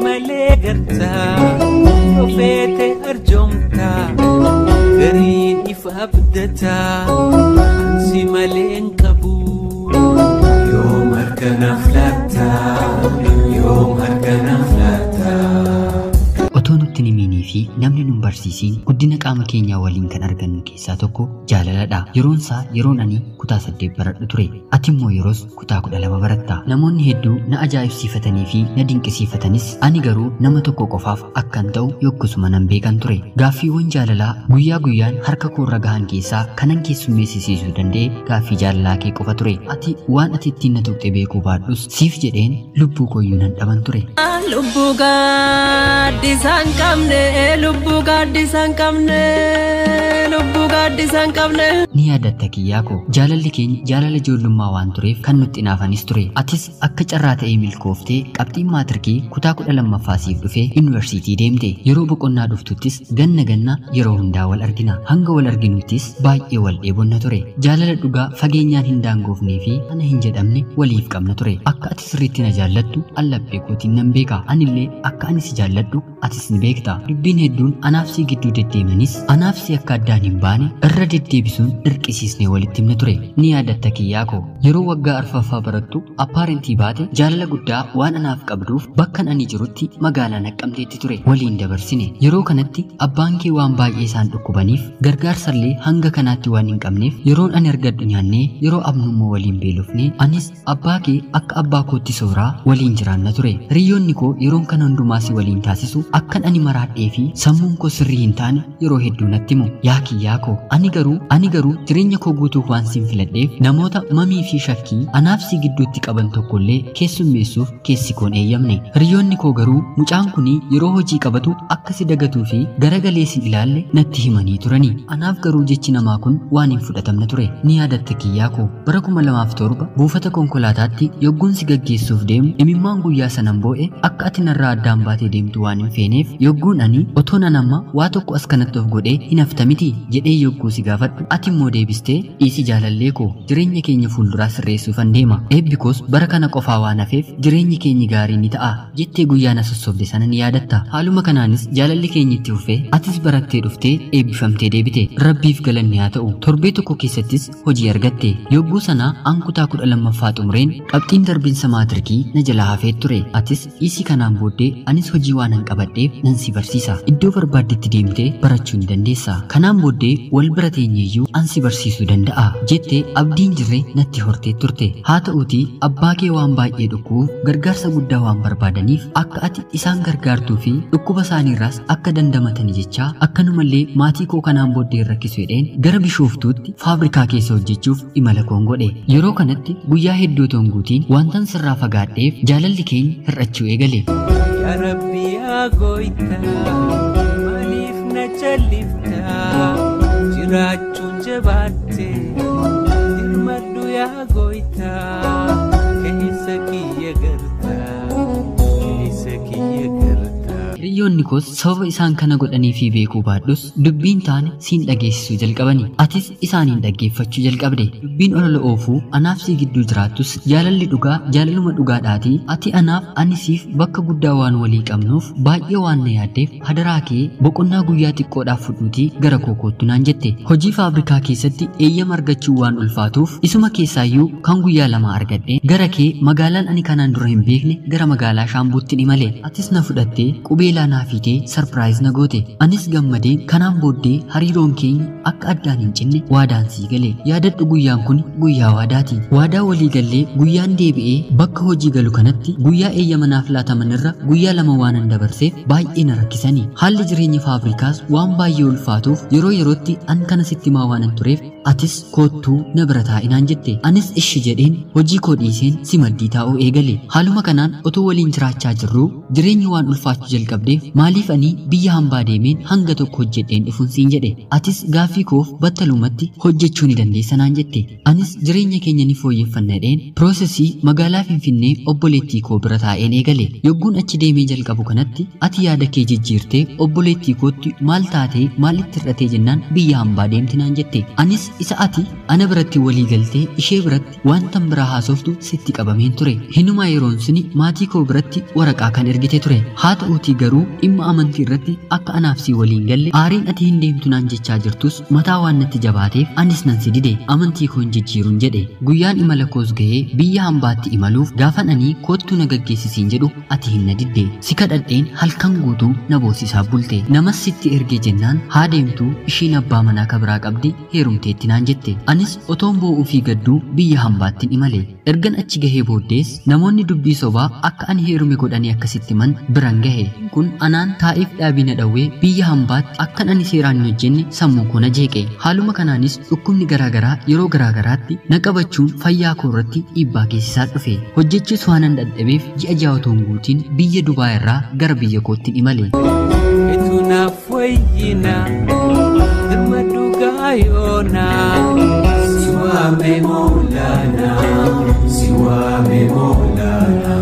malee gartaa ofeete arjoomtaa gariin ifa abdataa si maleen qabu yoom harkanaaf laattaa yoom harkanaaf laattaa. Otoo nutti himanii fi namni nun barsiisiin guddina qaama keenyaa waliin kan argannu keessaa tokko jaalaladha. Yeroon ani kutaa 8 baradhu ture. Ati immoo yeroos kutaa 12 baratta. Namoonni hedduu na ajaa'ibsiifatanii fi na dinqisiifatanis ani garuu nama tokko qofaaf akkan ta'u yoggasuma nan beekan ture. Gaaffiiwwan jaalalaa guyyaa guyyaan harka koorra gahan keessaa kanan keessummeessisiisuu danda'e gaaffii jaalalaa kee qofa ture. Ati waan ati ittiin na tuqxe beekuu baadhus siif jedheen lubbuu kooyyuu nan dhaban ture. Lubbuu gaaddisan qabne lubbuu gaaddisan qabne lubbuu gaaddisan qabne. Ni yaadatta kiyyaa koo jaalalli keenya jaalala ijoollummaa waan tureef kan nutti naafanis ture. Atis akka carraa ta'ee milkooftee qabxiin maatirikii kutaa 12ffaa siif dhufee yuunivarsiitii deemte. Yeroo boqonnaa dhuftuttis ganna yeroo hundaa wal argina. Hanga wal arginuttis baay'ee wal dheebonna ture. Jaalala dhugaa fageenyaan hin daangoofnee fi ana hin jedhamne waliif qabna ture. Akka ati sirriitti na jaallattu allabbee kootiin nan beeka. Anillee akka ani si jaalladhu atis ni beekta. Dubbiin hedduun anaaf si gidduu deddeemanis anaaf si akka addaan hin baane irra deddeebisuun dirqisiisnee walitti himna ture. Ni yaadatta kiyyaa koo yeroo waggaa arfaffaa barattu appaarentii baate jaalala guddaa waan anaaf qabduuf bakkan ani jirutti magaalaa Naqqamteetti ture waliin dabarsine. Yeroo kanatti abbaan kee waan baay'ee isaan dhukkubaniif gargaarsallee hanga kanaatti waan hin qabneef yeroon ani argadhu nyaannee yeroo abnummoo waliin beelofne anis abbaa kee akka abbaa kootti sooraa waliin jiraanna ture. Hiriyoonni koo yeroon kana hundumaa si waliin taasisu akkan ani maraadhee fi sammuun koo sirrii hin taane yeroo hedduu natti himu. Yaa kiyyaa koo ani garuu jireenya koo guutuu waan siin filadheef namoota mamii fi shakkii anaaf si gidduutti qaban tokkollee keessummeessuuf keessi koon eeyyamne. Hiriyoonni koo garuu mucaan kunii yeroo hojii qabatu akka si dagatuu fi garagalee si ilaalle natti himanii turani. Anaaf garuu jechi namaa kun waan hin fudhatamne ture. Ni yaadatta kiyyaa koo bara 2007 buufata konkolaataatti yogguun si gaggeessuuf deemu imimmaan guyyaa sanan boo'e akka ati narraa addaan baatee deemtu waan hin feeneef yogguun ani otoo nan amma waa tokko as kanatti of godhee hin hafta miti jedhee yogguu si gaafadhu ati immoo deebistee dhiisi jaalallee koo jireenya keenya fuulduraa sirreessuufan deema eebbi koos bara kana qofaa waan hafeef jireenyi keenya gaarii ni ta'a jettee guyyaa na sossobde sana ni yaadatta. Haaluma kanaanis jaalalli keenya itti fufee atis barattee dhuftee eebbifamtee deebite. Rabbiif galanni haa ta'u torbee tokko keessattis hojii argatte. Yogguu sana an kutaa 12ffaa xumureen qabxiin darbiinsa maatirikii na jalaa hafee ture. Atis dhiisii kanaan booddee anis hojii waan an qabadheef nan si barsiisa. Iddoo barbaaddetti deemtee barachuu ni dandeessa. Kanaan booddee wal bira teenyeeyyuu an si barsiisuu danda'a jettee abdiin jirre natti hortee turte. Haa ta'uutii abbaa kee waan baay'ee dhukkubuuf gargaarsa guddaa waan barbaadaniif akka ati isaan gargaartuu fi dhukkuba isaaniirraas akka dandamatanii jechaa akkanumallee maatii koo kanaan booddee rakkisu jedheen gara Bishooftuutti faabrikaa keessa hojjechuuf imala koon godhe. Yeroo kanatti guyyaa hedduu tonguutiin wantan sirraa fagaadheef jaalalli keenya hir'achuu eegale. Yaa Rabbi yaa gooytaa maaliif na jalliftaa jiraachuun jabaattee dirmadhu yaa gooytaa keessa kiyya gartaa keessa kiyya gartaa. Hiriyoonni koos sababa isaan kana godhanii fi beekuu baadhus dubbiin taane siin dhageessisuu jalqabani. Atis isaaniin dhaggeeffachuu jalqabde. Dubbiin olola oofuu anaaf si gidduu jiraattus jaalalli dhugaa jaalaluma dhugaadhaatii ati anaaf ani siif bakka guddaa waan walii qabnuuf baay'ee waan na yaaddeef hadaraa kee boqonnaa guyyaa xiqqoodhaaf fudhuutii gara kookoottu naan jette. Hojii faabrikaa keessatti eeyyama argachuu waan ulfaatuuf isuma keessaayyuu kan guyyaa lama argadhe gara kee magaalaan ani kanaan dura hin beekne gara magaalaa Shaambuutti imale. Atis na fudhattee qubeelaa naa fiitee sarpiraayiz na goote. Anis gammadee kanaan booddee hariiroon keenya akka addaan hin cinne waadaan sii gale. Yaadadhu guyyaan kun guyyaa waadaati. Waadaa walii gallee guyyaan deebi'ee bakka hojii galu kanatti guyyaa eeyyama naaf laataman irra guyyaa lama waanan dabarseef baay'ee na rakkisanii. Haalli jireenya faabrikaas waan baay'ee ulfaatuuf yeroo yerootti an kana sitti himaa waanan tureef atis koottuu na bira taa'inaan jette. Anis ishi jedheen hojii koo dhiiseen si maddii taa'uu eegale. Haaluma kanaan otoo waliin jiraachaa jirruu jireenyi waan ulfaachuu jalqabde qabdeef maaliif ani biyya hambaa deemeen hanga tokko hojjedheen dhufuun siin jedhe. Atis gaaffii koof battalumatti hojjechuu ni dandeessa naan jette. Anis jireenya keenya ni fooyyeffannadheen piroosesii magaalaa Finfinnee obboleettii koo bira taa'een eegale. Yogguun achi deemee jalqabu kanatti ati yaada kee jijjiirtee obboleettii kootti maal taatee maalitti hir'atee jennaan biyya hambaa deemti naan jette. Anis isa ati ana biratti walii galtee ishee biratti wanta biraa haasoftu sitti qabameen ture. Hinuma yeroon suni maatii koo biratti waraqaa kan ergite ture. Haa ta'uutii garuu dhimma amantii irratti akka anaaf si waliin galle aariin ati hin deemtu naan jechaa jirtus mataa waan natti jabaateef anis nan si dide amantii koo hin jijjiiruun jedhe. Guyyaan imala koos gahee biyya hambaatti imaluuf gaafan ani koottuu na gaggeessisiin jedhu ati hin na didde. Si kadhadheen halkan guutuu na boosisaa bulte. Namas sitti ergee jennaan haa deemtuu ishiin abbaa manaa kabraa qabdi heerumteetti naan jette. Anis otoon boo'uu fi gadduu biyya hambaattiin imale. Ergan achi gahee booddees namoonni dubbii sobaa akka ani heerume godhanii akkasitti man biran gahe. Kun anaan taa'iif dhaabii na dhawwee biyya hambaatti akkan ani seeraan hin hojjenne sammuu koo na jeeqe. Haaluma kanaanis dhukkubni garaagaraa yeroo garaagaraatti na qabachuun fayyaa koo irratti dhiibbaa geessisaa dhufe. Hojjechuus waanan dadhabeef ji'a ja'a otoon guutiin biyya Dubaay irraa gara biyya kootti imale. Etunaaf wayyina dhimma dhugaa yoonaa siwaame moolaana siwaame moolaana.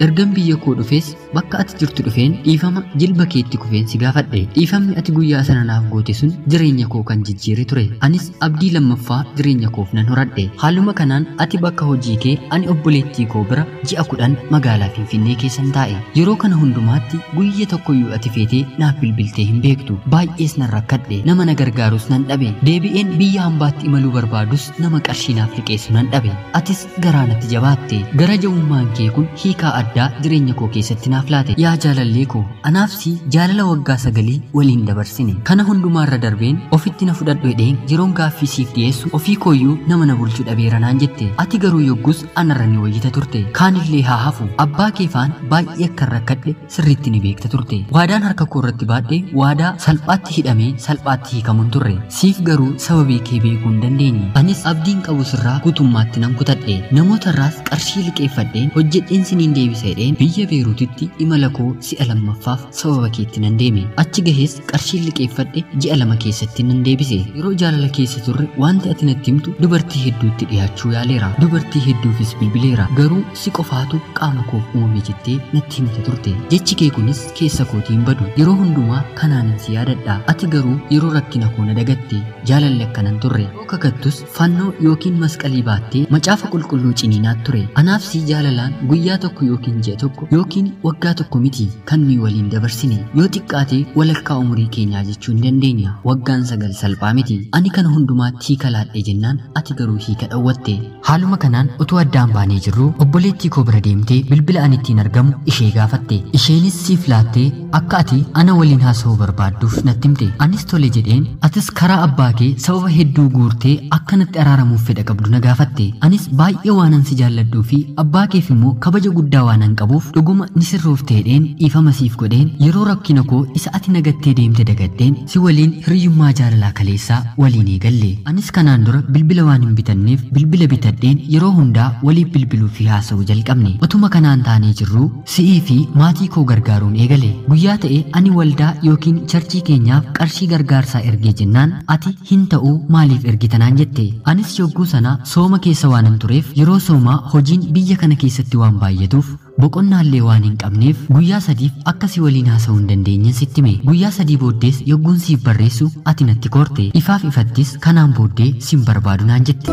Ergan biyya koo dhufees bakka ati jirtu dhufeen dhiifama jilba keetti kufeen si gaafadhe. Dhiifamni ati guyyaa sana naaf goote sun jireenya koo kan jijjiire ture. Anis abdii lammaffaa jireenya koof nan horadhe. Haaluma kanaan ati bakka hojii kee ani obboleettii koo bira ji'a 10 magaalaa Finfinnee keessan taa'e. Yeroo kana hundumaatti guyya tokkoyyuu ati feetee naaf bilbiltee hin beektu. Baay'ees nan rakkadhe. Nama na gargaarus nan dhabe. Deebi'een biyya hambaatti imaluu barbaadus nama qarshii naaf liqeessu nan dhabe. Atis garaa natti jabaatte. Gara ja'ummaan kee kun hiikaa addaa jireenya koo keessatti naaf laate. Yaa jaalallee koo anaaf si jaalala waggaa 9 waliin dabarsine. Kana hundumaarra darbeen ofitti na fudhadhu jedheen yeroon gaaffii siif dhiyeessu ofii kooyyuu nama na bulchu dhabeera naan jette. Ati garuu yoggus anarra ni wayyita turte. Kaanillee haa hafu abbaa kee faan baay'ee akka rakkadhe sirriitti ni beekta turte. Waadaan harka koo irratti baadhee waadaa salphaatti hidhamee salphaatti hiikamuun turre. Siif garuu sababii kee beekuu hin dandeenye. Anis abdiin qabu sirraa guutummaatti nan kutadhe. Namootarraas qarshii liqeeffadheen hojjedheen siniin deebisa jedheen biyya Beeruutitti imala koo si'a lammaffaaf sababa keetti nan deeme. Achi gahees qarshii liqeeffadhe ji'a 2 keessatti nan deebise. Yeroo jaalala keessa turre wanti ati natti himtu dubartii hedduutti dhiyaachuu yaaleera. Dubartii hedduufis bilbileera. Garuu si qofaatu qaama koof uumame jettee natti himte turte. Jechi kee kunis keessa kootiin badu. Yeroo hundumaa kanaanan si yaadadha. Ati garuu yeroo rakkina koo na dagatte. Jaalalli akkanan turre. Yoo kakattus fannoo yookiin masqalii baattee macaafa qulqulluu ciniinaat ture. Anaaf si jaalalaan guyyaa tokko yookiin ji'a tokko yookiin waggaa tokko miti kan nuyi waliin dabarsine. Yoo xiqqaate walakkaa umurii keenyaa jechuu hin dandeenya. Waggaan 9 salphaa miti. Ani kana hundumaatti hiika laadhe jennaan ati garuu hiika dhawwatte. Haaluma kanaan utuu addaan baanee jirru obboleettii koo bira deemtee bilbila ani ittiin argamu ishee gaafatte. Isheenis siif laattee akka ati ana waliin haasa'uu barbaadduuf natti himte. Anis tole jedheen atis karaa abbaa kee sababa hedduu guurtee akkanatti araaramuuf fedha qabdu na gaafatte. Anis baay'ee waanan si jaalladhuu fi abbaa keef immoo kabaja guddaa waanan qabuuf dhuguma ni sirroofte jedheen dhiifama siif godheen yeroo rakkina koo isa ati nagattee deemte dagadheen si waliin hiriyyummaa jaalalaa kaleessaa waliin eegalle. Anis kanaan dura bilbila waan hin bitanneef bilbila bitadheen yeroo hundaa waliif bilbiluu fi haasa'uu jalqabne. Otuma kanaan taanee jirru si'ii fi maatii koo gargaaruun eegale. Guyyaa ta'e ani waldaa yookiin charchii keenyaaf qarshii gargaarsaa ergee jennaan ati hin ta'uu maaliif ergitanaan jette. Anis yogguu sana sooma keessa waanan tureef yeroo soomaa hojiin biyya kana keessatti waan baay'atuuf boqonnaallee waan hin qabneef guyyaa 3 akkasii waliin haasa'uu hin dandeenye sitti hime. Guyyaa 3 booddees yogguun siif barreessu ati natti korte. Ifaaf ifattis kanaan booddee sin barbaadu naan jette.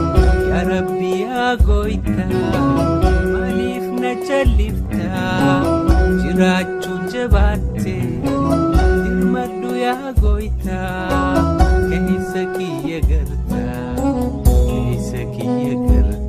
Yaa Rabbi yaa gooytaa maaliif na calliftaa jiraachuun jabaattee dirmadhu yaa gooytaa keessa kiyya gartaa keessa kiyya gartaa.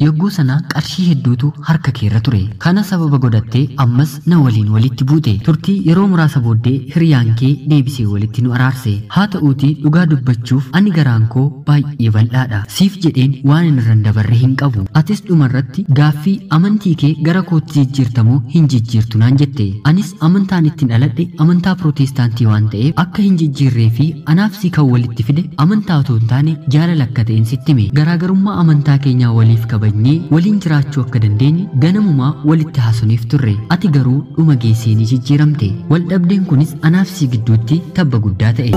Yogguu sana qarshii hedduutu harka keerra ture. Kana sababa godhattee ammas na waliin walitti buute. Turtii yeroo muraasa booddee hiriyaan kee deebisee walitti nu araarse. Haa ta'uutii dhugaa dubbachuuf ani garaan koo baay'ee bal'aadha. Siif jedheen waan irra dabarre hin qabu. Atis dhumarratti gaaffii amantii kee gara kootti jijjiirtamoo hin jijjiirtu naan jette. Anis amantaan ittiin dhaladhe amantaa Pirootestaantii waan ta'eef akka hin jijjiirree fi anaaf si kan walitti fide amantaa otoo hin taane jaalala akka ta'een sitti hime. Garaagarummaa amantaa keenyaa waliif kabajnee waliin jiraachuu akka dandeenye ganamumaa walitti haasofneef turre. Ati garuu dhuma geessee ni jijjiiramte. Wal dhabdeen kunis anaaf si gidduutti tabba guddaa ta'e.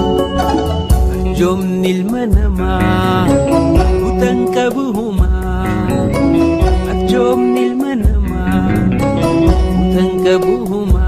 Arjoomni ilma namaa utan qabuhumaa. Arjoomni ilma namaa utan qabuhumaa.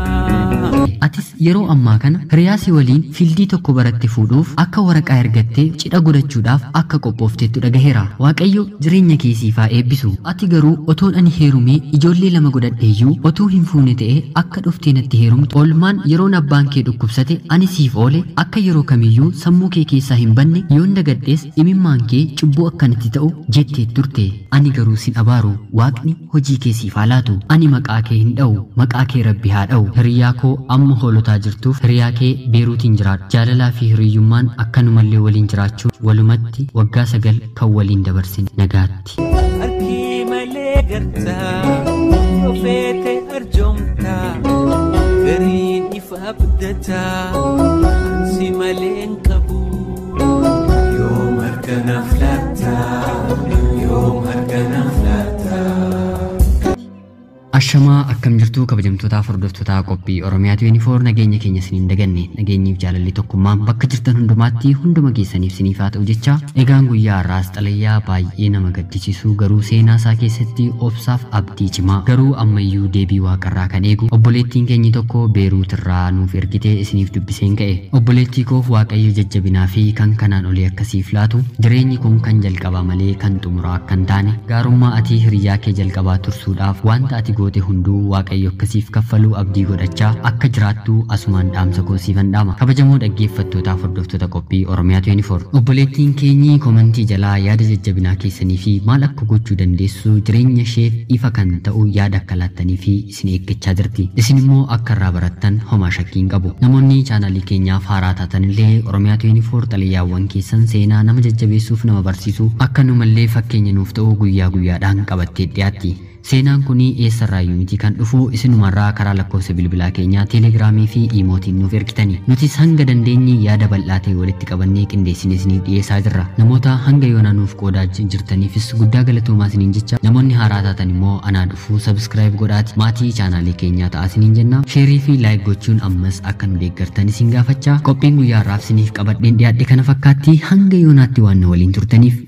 Atis yeroo ammaa kana hiriyaasii waliin fiildii tokko baratte fuudhuuf akka waraqaa ergattee cidha godhachuudhaaf akka qophoofteettu dhagaheera. Waaqayyo jireenya kee siif haa eebbisu. Ati garuu otoon ani heerumee ijoollee lama godhadheeyyuu otuu hin fuune ta'ee akka dhuftee natti heerumtu oolmaan yeroon abbaan kee dhukkubsate ani siif oole akka yeroo kamiyyuu sammuu kee keessaa hin banne yoon dagadhees imimmaan kee cubbuu akkanatti ta'u jettee turte. Ani garuu sin abaaru. Waaqni hojii kee siif haa laatu. Ani maqaa kee hin dha'u. Maqaa kee Rabbi haa dha'u. Hiriyaa koo amma hoolotaa jirtuuf hiriyaa kee beeruutiin jiraadhu. Jaalalaa fi hiriyyummaan akkanumallee waliin jiraachuu walumatti waggaa 9 kan waliin dabarsin nagaatti. Harki malee gartaa yoo feete arjoomtaa gariin ifa abdataa si malee hin qabu yoo markanaaf laattaa yoo markanaaf laattaa. Ashamaa akkam jirtu kabajamtoota hordoftoota qophii Oromiyaa 24 nageenya keenya isiniin daganne nageenyiif jaalalli tokkummaan bakka jirtan hundumaatti hunduma keessaniif isiniif haa ta'u jecha egaan guyyaa har'aas xalayyaa baay'ee nama gaddisiisu garuu seenaa isaa keessatti obsaaf abdii cimaa garuu ammayyuu deebii waaqarraa kan eegu obboleettiin keenyi tokko Beeruut irraa nuuf ergitee isiniif dubbiseen ka'e. Obboleettii koof Waaqayyo jajjabinaa fi kan kanaan olii akkasiif laatu jireenyi kun kan jalqabaa malee kan xumuraa akka hin taane gaarummaa ati hiriyaa kee jalqabaa tursuudhaaf wanta ati goote hunduu Waaqayyo akkasiif kaffaluu abdii godhachaa akka jiraattu asumaan dhaamsa koo siifan dhaama. Kabajamoo dhaggeeffattootaaf hordoftoota qophii Oromiyaa 24 obboleettiin keenyi komentii jalaa yaada jajjabinaa keessanii fi maal akka gochuu dandeessu jireenya isheef ifa kan ta'u yaada akka laattanii fi isin eeggachaa jirti. Isin immoo akka irraa barattan homaa shakkii hin qabu. Namoonni chaanalii keenyaaf haaraa taatanillee Oromiyaa 24 xalayyaawwan keessan seenaa nama jajjabeessuuf nama barsiisu akkanumallee fakkeenya nuuf ta'u guyyaa guyyaadhaan qabattee dhiyaatti. Seenaan kuni eessarraayyuu miti kan dhufu isinumarraa karaa lakkoofsa bilbilaa keenyaa teelegiraamii fi iimootiin nuuf ergitanii. Nutis hanga dandeenye yaada bal'aa ta'e walitti qabannee qindeessinee isiniif dhiyeessaa jirra. Namoota hanga yoonaa nuuf qoodaa jirtaniifis guddaa galatoomaa isiniin jecha namoonni haaraa taatan immoo anaa dhufuu sabskiraayib godhaati maatii chaanaalii keenyaa ta'aa isiniin jenna. Sheerii fi laayik gochuun ammas akka nu deeggartan isin gaafachaa qophiin guyyaa har'aaf isiniif qabadheen dhiyaadhe kana fakkaatti hanga yoonaatti waan nu waliin turtaniif